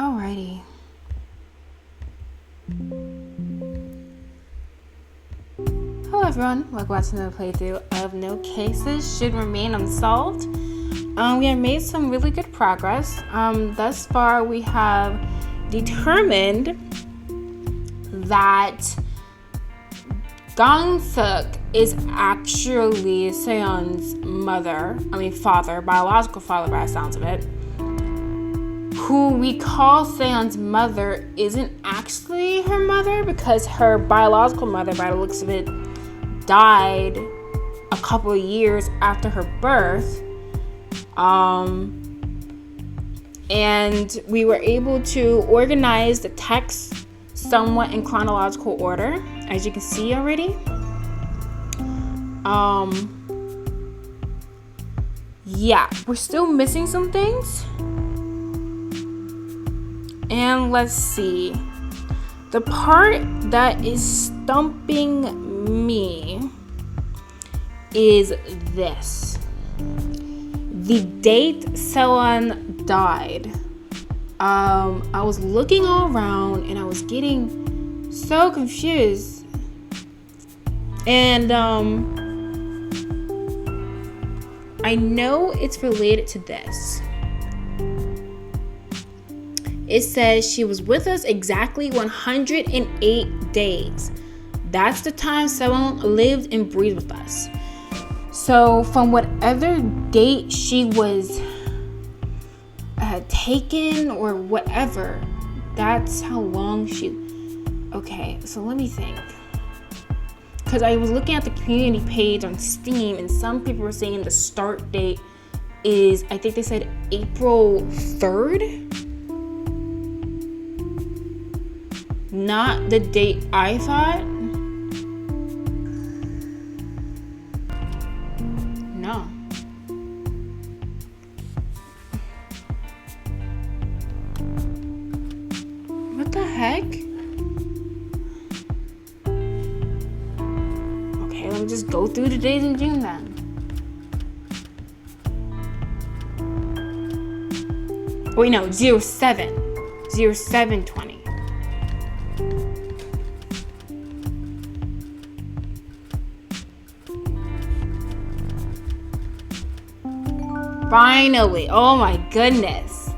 Alrighty. Hello everyone, welcome back to another playthrough of No Cases Should Remain Unsolved. We have made some really good progress. Thus far we have determined that Gang-suk is actually Seowon's father, biological father by the sounds of it. Who we call Seowon's mother isn't actually her mother because her biological mother, by the looks of it, died a couple of years after her birth. And we were able to organize the text somewhat in chronological order, as you can see already. Yeah, we're still missing some things. And let's see. The part that is stumping me is this. The date Seowon died. I was looking all around and I was getting so confused. And I know it's related to this. It says she was with us exactly 108 days. That's the time Seowon lived and breathed with us. So from whatever date she was taken or whatever, that's how long she... Okay, so let me think. Because I was looking at the community page on Steam and some people were saying the start date is, I think they said April 3rd. Not the date I thought. No. What the heck? Okay, let me just go through the days in June then. Wait, no, 07/20. Finally, oh my goodness.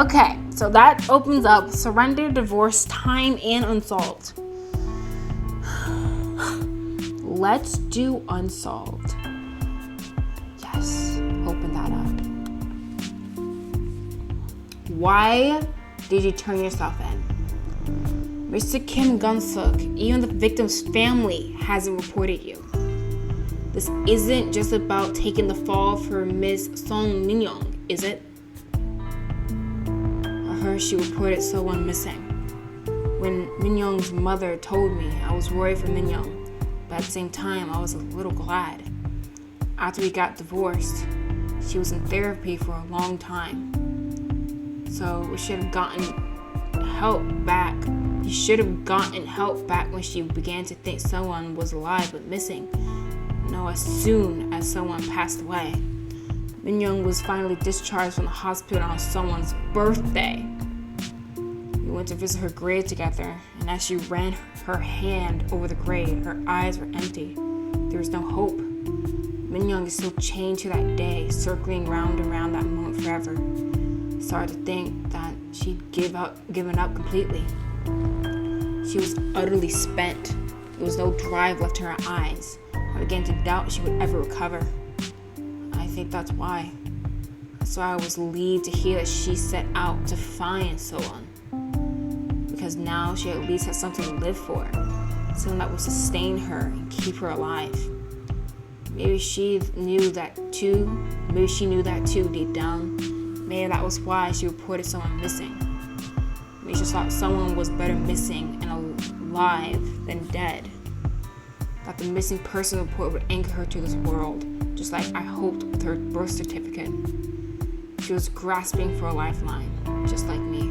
Okay, so that opens up surrender, divorce, time, and unsolved. Let's do unsolved. Yes, open that up. Why did you turn yourself in? Mr. Kim Gang-suk, even the victim's family hasn't reported you. This isn't just about taking the fall for Miss Song Min-young, is it? I heard she reported Seowon missing. When Min-young's mother told me, I was worried for Min-young, but at the same time, I was a little glad. After we got divorced, she was in therapy for a long time. So we should have gotten help back. You should have gotten help back when she began to think Seowon was alive but missing. No, as soon as Seowon passed away. Min-young was finally discharged from the hospital on Seowon's birthday. We went to visit her grave together, and as she ran her hand over the grave, her eyes were empty. There was no hope. Min-young is still chained to that day, circling round and round that moment forever. It's hard to think that she'd given up completely. She was utterly spent. There was no drive left in her eyes. I began to doubt she would ever recover. I think that's why. That's why I was relieved to hear that she set out to find Seowon. Because now she at least has something to live for. Something that will sustain her and keep her alive. Maybe she knew that too. Maybe she knew that too deep down. Maybe that was why she reported Seowon missing. Maybe she thought someone was better missing and alive than dead. That the missing person report would anchor her to this world, just like I hoped with her birth certificate. She was grasping for a lifeline, just like me.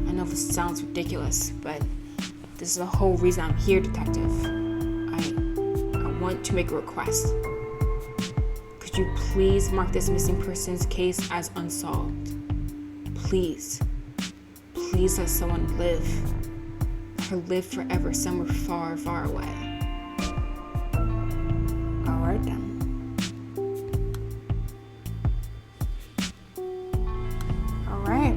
I know this sounds ridiculous, but this is the whole reason I'm here, Detective. I want to make a request. Could you please mark this missing person's case as unsolved? please let someone live. Let her live forever somewhere far, far away. Alright then. Alright.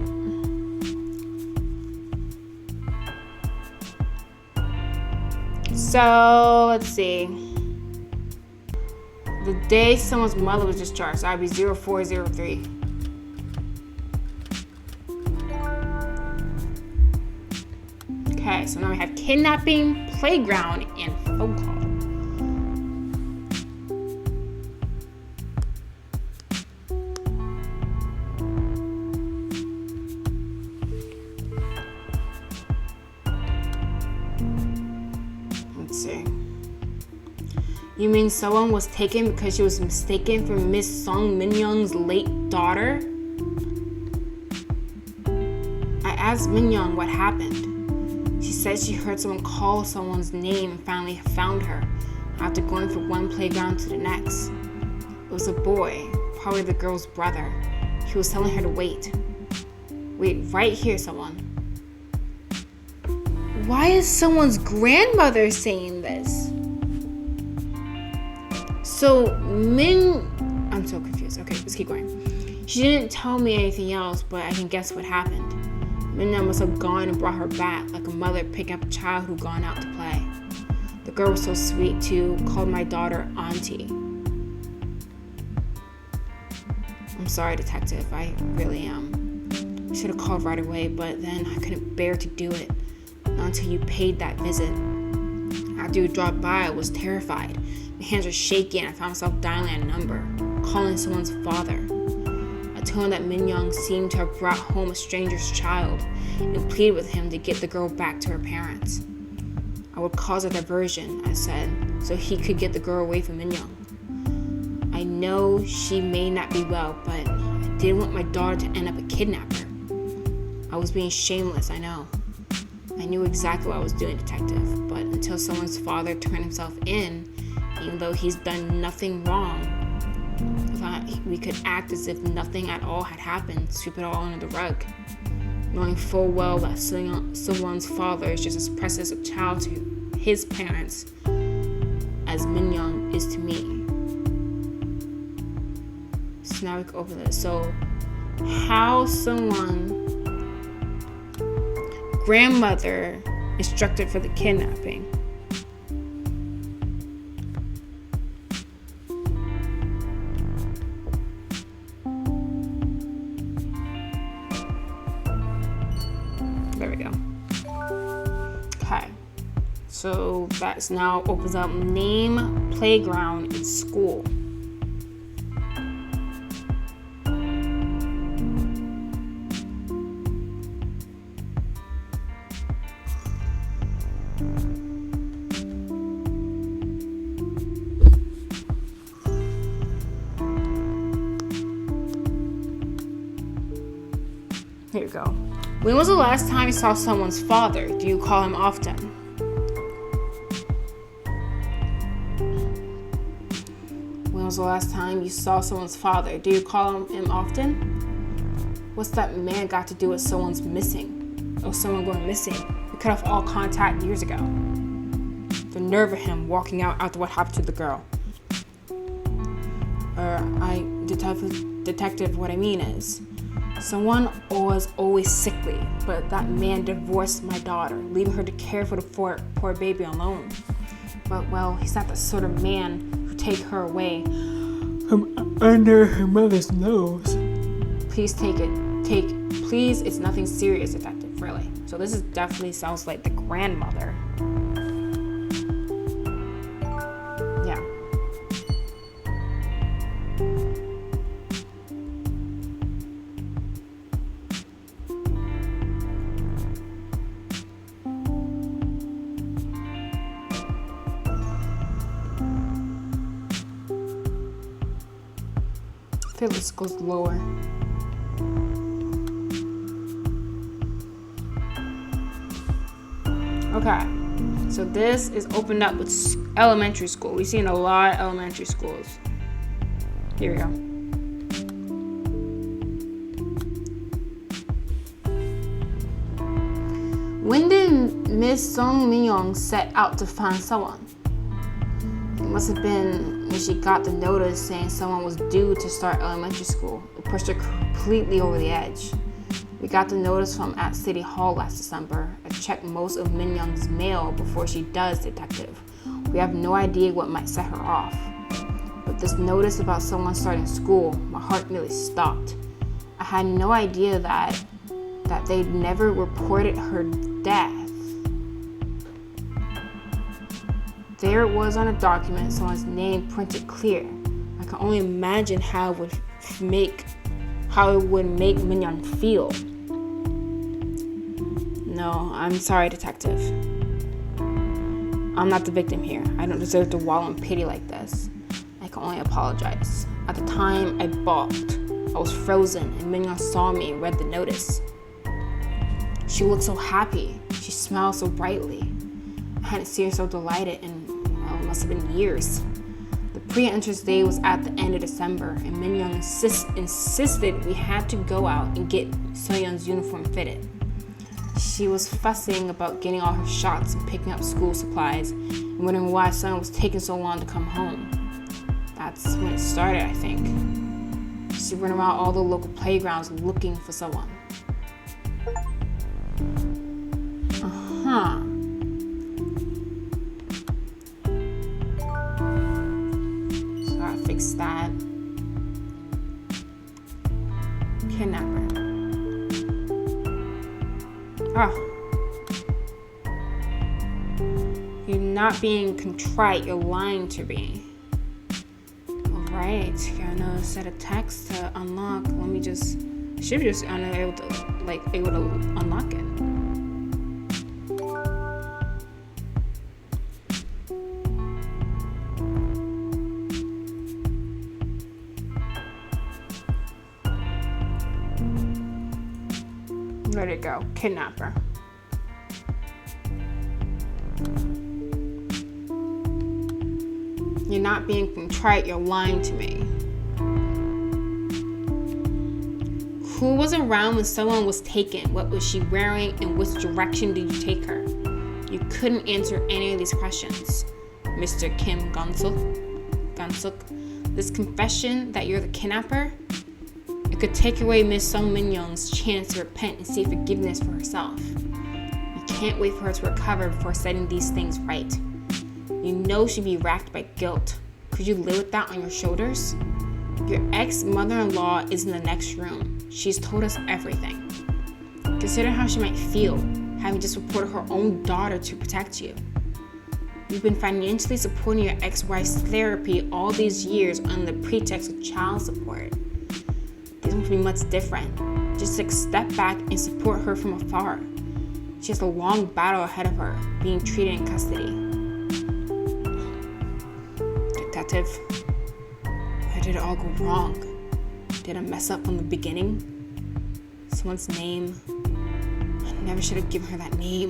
So, let's see. The day someone's mother was discharged, so I'd be 0403. Okay, so now we have kidnapping, playground, and phone call. Let's see. You mean Seowon was taken because she was mistaken for Miss Song Min-young's late daughter? I asked Min-young what happened. She said she heard someone call someone's name and finally found her after going from one playground to the next. It was a boy, probably the girl's brother. He was telling her to wait. Wait right here, someone. Why is someone's grandmother saying this? So I'm so confused. Okay, let's keep going. She didn't tell me anything else, but I can guess what happened. Minna must have gone and brought her back, like a mother picking up a child who'd gone out to play. The girl was so sweet too, called my daughter Auntie. I'm sorry, detective, I really am. I should have called right away, but then I couldn't bear to do it. Not until you paid that visit. After you dropped by, I was terrified. My hands were shaky and I found myself dialing a number, calling someone's father. I told him that Min-young seemed to have brought home a stranger's child and pleaded with him to get the girl back to her parents. I would cause a diversion, I said, so he could get the girl away from Min-young. I know she may not be well, but I didn't want my daughter to end up a kidnapper. I was being shameless, I know. I knew exactly what I was doing, detective, but until someone's father turned himself in, even though he's done nothing wrong, I thought we could act as if nothing at all had happened, sweep it all under the rug, knowing full well that someone's father is just as precious a child to his parents as Min-young is to me. So now we can open this. So, how someone grandmother instructed for the kidnapping. There we go. Okay. So that's now opens up name, playground, and school. Here you go. When was the last time you saw someone's father? Do you call him often? When was the last time you saw someone's father? Do you call him often? What's that man got to do with someone's missing? Or someone going missing? We cut off all contact years ago. The nerve of him walking out after what happened to the girl. Detective, what I mean is, someone was always sickly, but that man divorced my daughter, leaving her to care for the poor baby alone. But, well, he's not the sort of man who take her away from under her mother's nose. Please please, it's nothing serious, detective, really. So this is definitely sounds like the grandmother. Yeah. I feel this goes lower. Okay, so this is opened up with elementary school. We've seen a lot of elementary schools. Here we go. When did Miss Song Min-young set out to find Seowon? It must have been when she got the notice saying someone was due to start elementary school. It pushed her completely over the edge. We got the notice from at City Hall last December. I checked most of Min-young's mail before she does, detective. We have no idea what might set her off. But this notice about someone starting school, my heart nearly stopped. I had no idea that they'd never reported her death. There it was on a document, someone's name printed clear. I can only imagine how it would make Min-young feel. No, I'm sorry, detective. I'm not the victim here. I don't deserve to wallow in pity like this. I can only apologize. At the time, I balked. I was frozen, and Min-young saw me and read the notice. She looked so happy. She smiled so brightly. I hadn't seen her so delighted in, well, it must have been years. The pre-entrance day was at the end of December, and Min-young insisted we had to go out and get Seowon's uniform fitted. She was fussing about getting all her shots and picking up school supplies and wondering why Seowon was taking so long to come home. That's when it started, I think. She went around all the local playgrounds looking for Seowon. So I fixed that. Kidnapper. You're not being contrite, you're lying to me. Alright, got another set of text to unlock. Let me just, should be just able to unlock it. Ready to go. Kidnapper. You're not being contrite, you're lying to me. Who was around when Seowon was taken? What was she wearing and which direction did you take her? You couldn't answer any of these questions, Mr. Kim Gunsuk. This confession that you're the kidnapper? It could take away Miss Song Min-young's chance to repent and seek forgiveness for herself. You can't wait for her to recover before setting these things right. You know she'd be racked by guilt. Could you live with that on your shoulders? Your ex-mother-in-law is in the next room. She's told us everything. Consider how she might feel, having just reported her own daughter to protect you. You've been financially supporting your ex-wife's therapy all these years under the pretext of child support. This won't be much different. Just step back and support her from afar. She has a long battle ahead of her, being treated in custody. Detective, where did it all go wrong? Did I mess up from the beginning? Someone's name. I never should have given her that name.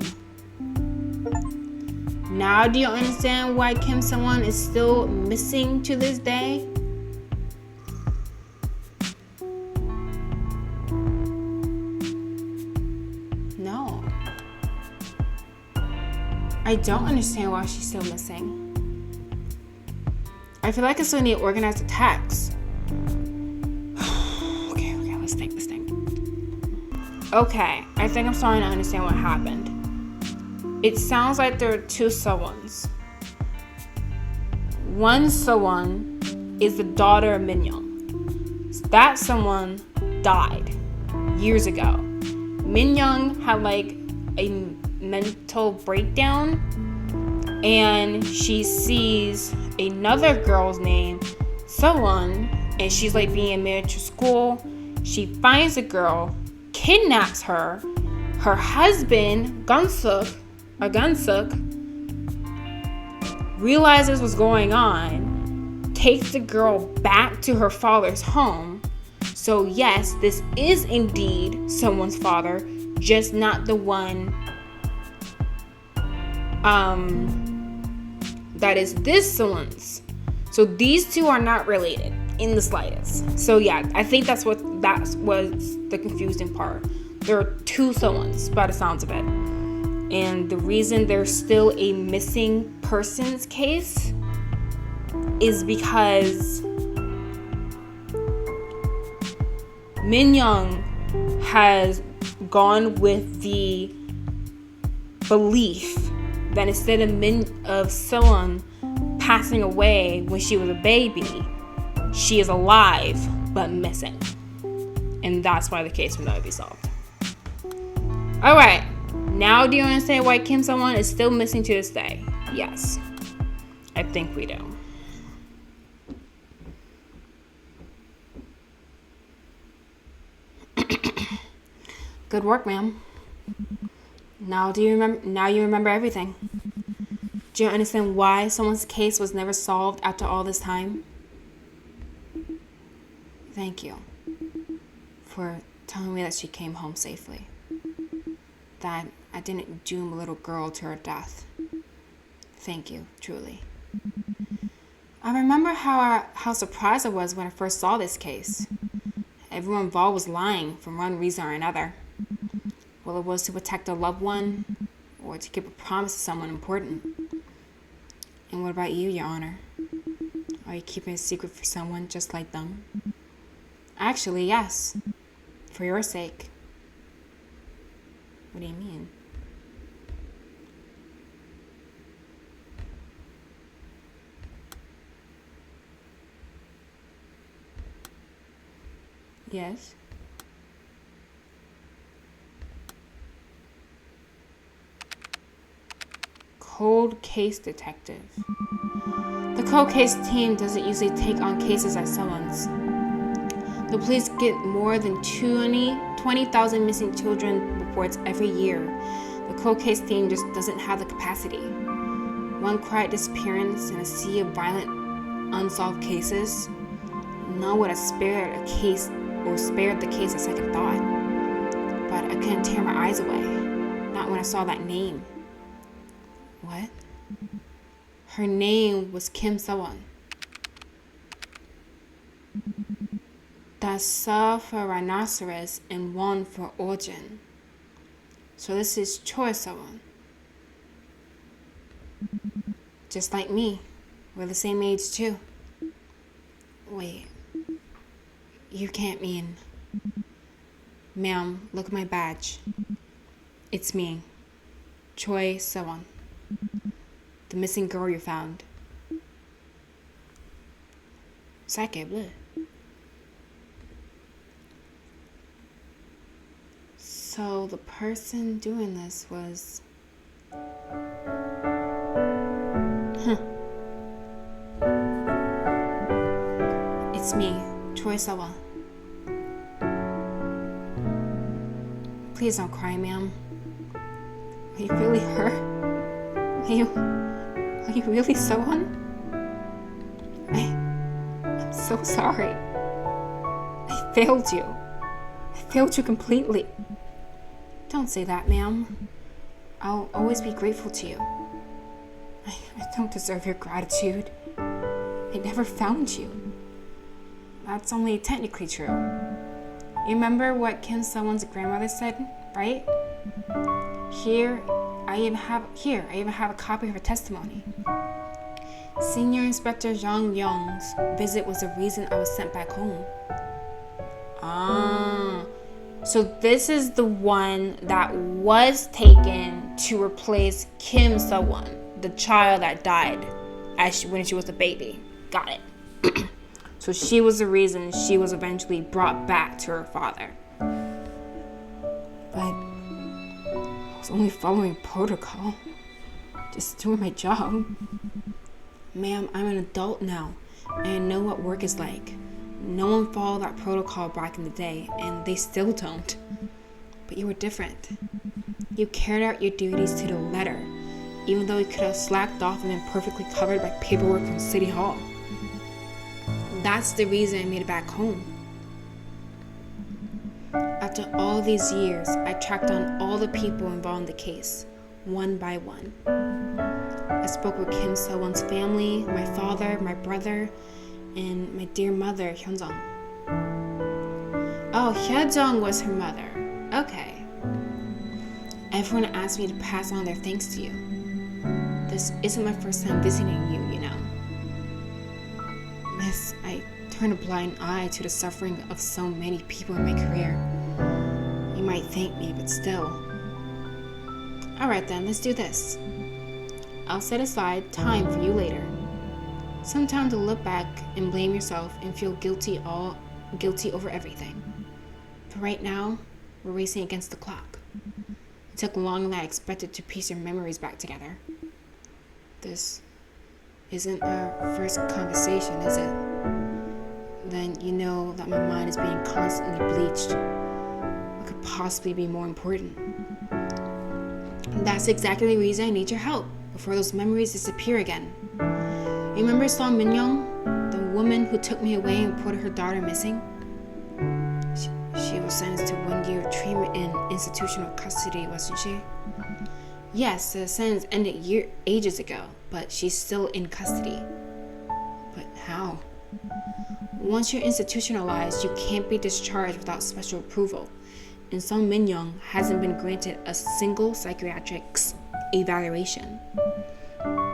Now do you understand why Kim Seowon is still missing to this day? No. I don't understand why she's still missing. I feel like I still need to organize the text. Okay, let's think. Okay, I think I'm starting to understand what happened. It sounds like there are two Seowons. One Seowon is the daughter of Min-young. That Seowon died years ago. Min-young had like a mental breakdown and she sees another girl's name, Seowon, and she's like being admitted to school. She finds the girl, kidnaps her. Her husband, Gunsuk, realizes what's going on, takes the girl back to her father's home. So yes, this is indeed someone's father, just not the one that is this someone's. So these two are not related in the slightest. So yeah, I think that was the confusing part. There are two Seowons by the sounds of it. And the reason there's still a missing persons case is because Min Young has gone with the belief that instead of Seowon passing away when she was a baby, she is alive but missing. And that's why the case will never be solved. Alright, now do you understand why Kim Seowon is still missing to this day? Yes, I think we do. Good work, ma'am. Now you remember everything. Do you understand why someone's case was never solved after all this time? Thank you for telling me that she came home safely. That I didn't doom a little girl to her death. Thank you, truly. I remember how surprised I was when I first saw this case. Everyone involved was lying for one reason or another. Well, it was to protect a loved one or to keep a promise to someone important. And what about you, Your Honor? Are you keeping a secret for someone just like them? Actually, yes. For your sake. What do you mean? Yes. Cold case detective. The cold case team doesn't usually take on cases like Seowon's. The police get more than 20,000 missing children reports every year. The cold case team just doesn't have the capacity. One quiet disappearance in a sea of violent, unsolved cases. None would have spared the case a second thought. But I couldn't tear my eyes away. Not when I saw that name. What? Her name was Kim Seowon. That's Sa for rhinoceros and Won for origin. So this is Choi Seowon. Just like me. We're the same age too. Wait. You can't mean... Ma'am, look at my badge. It's me. Choi Seowon. The missing girl you found. Sake bleu. So the person doing this was... It's me, Choi Seowon. Please don't cry, ma'am. Are you really her? Are you really Seowon? I'm so sorry. I failed you. I failed you completely. Don't say that, ma'am. I'll always be grateful to you. I don't deserve your gratitude. I never found you. That's only technically true. You remember what Kim Seowon's grandmother said, right? Here, I even have a copy of her testimony. Senior Inspector Jong Young's visit was the reason I was sent back home. So this is the one that was taken to replace Kim Seowon, the child that died when she was a baby. Got it. So she was the reason she was eventually brought back to her father. But I was only following protocol. Just doing my job. Ma'am, I'm an adult now, and I know what work is like. No one followed that protocol back in the day, and they still don't. But you were different. You carried out your duties to the letter, even though you could have slacked off and been perfectly covered by paperwork from City Hall. That's the reason I made it back home. After all these years, I tracked down all the people involved in the case, one by one. I spoke with Kim Seowon's family, my father, my brother, and my dear mother, Hyunjung. Oh, Hyunjung was her mother. Okay. Everyone asked me to pass on their thanks to you. This isn't my first time visiting you, you know. Miss, I turn a blind eye to the suffering of so many people in my career. You might thank me, but still. Alright then, let's do this. I'll set aside time for you later. Some time to look back and blame yourself and feel guilty over everything. But right now, we're racing against the clock. It took longer than I expected to piece your memories back together. This isn't our first conversation, is it? Then you know that my mind is being constantly bleached. What could possibly be more important? And that's exactly the reason I need your help, before those memories disappear again. Remember Seo Min-young, the woman who took me away and reported her daughter missing? She was sentenced to 1 year of treatment in institutional custody, wasn't she? Yes, the sentence ended ages ago, but she's still in custody. But how? Once you're institutionalized, you can't be discharged without special approval. And Seo Min-young hasn't been granted a single psychiatric evaluation.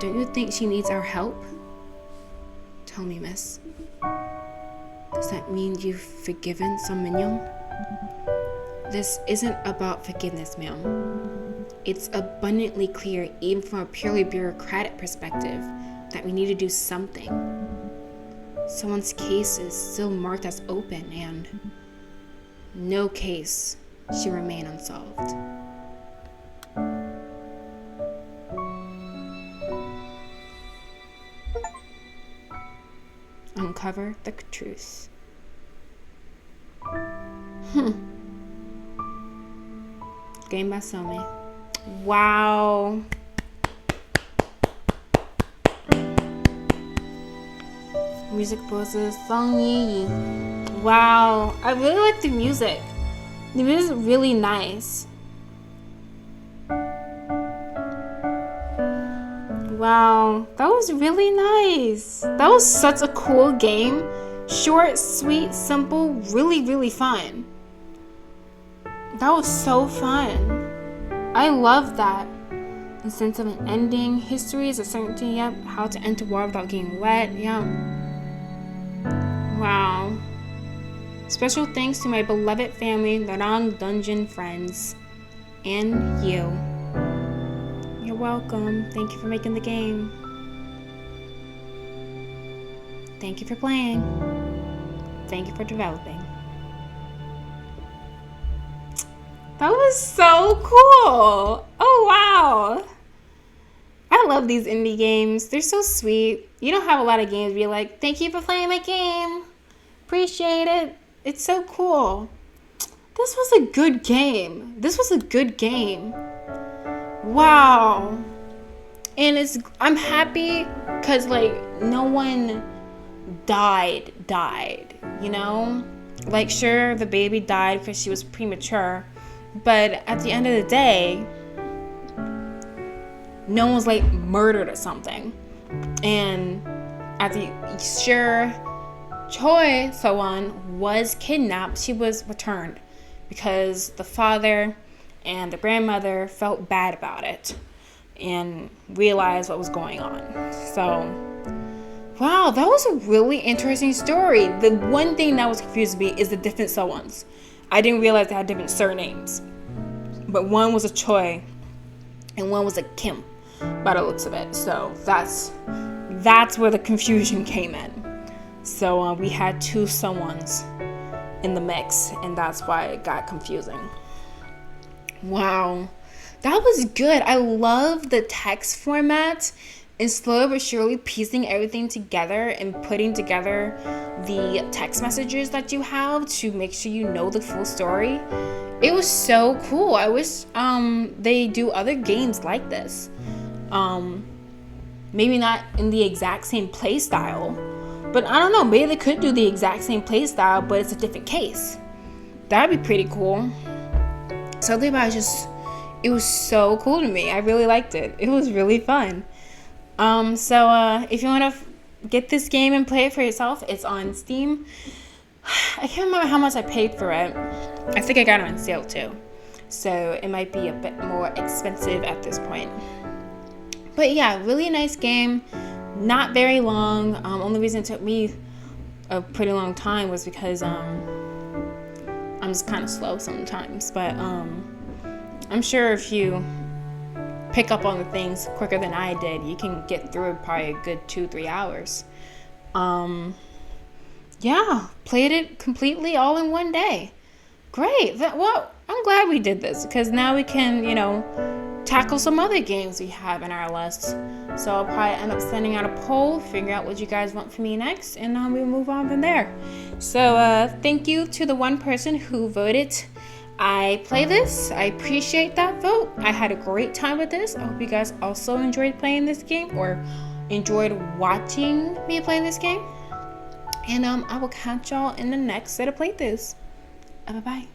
Don't you think she needs our help? Tell me, miss. Does that mean you've forgiven Seo Min-young? This isn't about forgiveness, ma'am. It's abundantly clear, even from a purely bureaucratic perspective, that we need to do something. Someone's case is still marked as open, and no case should remain unsolved. Uncover the truth. Game by Somi. Wow. Music poses Song Yi. Wow. I really like the music. The music is really nice. Wow. That was really nice. That was such a cool game. Short, sweet, simple, really, really fun. That was so fun. I love that. The sense of an ending, history is a certainty, yep. How to enter water without getting wet, yep. Wow. Special thanks to my beloved family, Narang Dungeon friends, and you. You're welcome. Thank you for making the game. Thank you for playing. Thank you for developing. That was so cool. Oh, wow. I love these indie games. They're so sweet. You don't have a lot of games where you're like, thank you for playing my game. Appreciate it. It's so cool. This was a good game. Wow. And I'm happy because, like, no one died, you know? Like, sure, the baby died because she was premature. But at the end of the day, no one was like murdered or something. And Choi Seowon was kidnapped. She was returned because the father and the grandmother felt bad about it and realized what was going on. So, wow, that was a really interesting story. The one thing that was confusing me is the different Seowons. I didn't realize they had different surnames. But one was a Choi and one was a Kim by the looks of it. So that's where the confusion came in. So we had two Seowons in the mix, and that's why it got confusing. Wow. That was good. I love the text format and slowly but surely piecing everything together and putting together the text messages that you have to make sure you know the full story. It was so cool. I wish they do other games like this. Maybe not in the exact same play style, but I don't know, maybe they could do the exact same play style, but it's a different case. That'd be pretty cool. Something about it was so cool to me. I really liked it. It was really fun. So if you want to get this game and play it for yourself, it's on Steam. I can't remember how much I paid for it. I think I got it on sale too. so it might be a bit more expensive at this point. But yeah, really nice game. Not very long. Only reason it took me a pretty long time was because I'm just kind of slow sometimes. But I'm sure if you pick up on the things quicker than I did, you can get through probably a good 2-3 hours. Yeah, played it completely all in one day. Great. Well, I'm glad we did this because now we can, tackle some other games we have in our list. So I'll probably end up sending out a poll, figure out what you guys want from me next, and we'll move on from there. So thank you to the one person who voted I play this. I appreciate that vote. I had a great time with this. I hope you guys also enjoyed playing this game or enjoyed watching me play this game. And I will catch y'all in the next set of playthroughs. Bye-bye.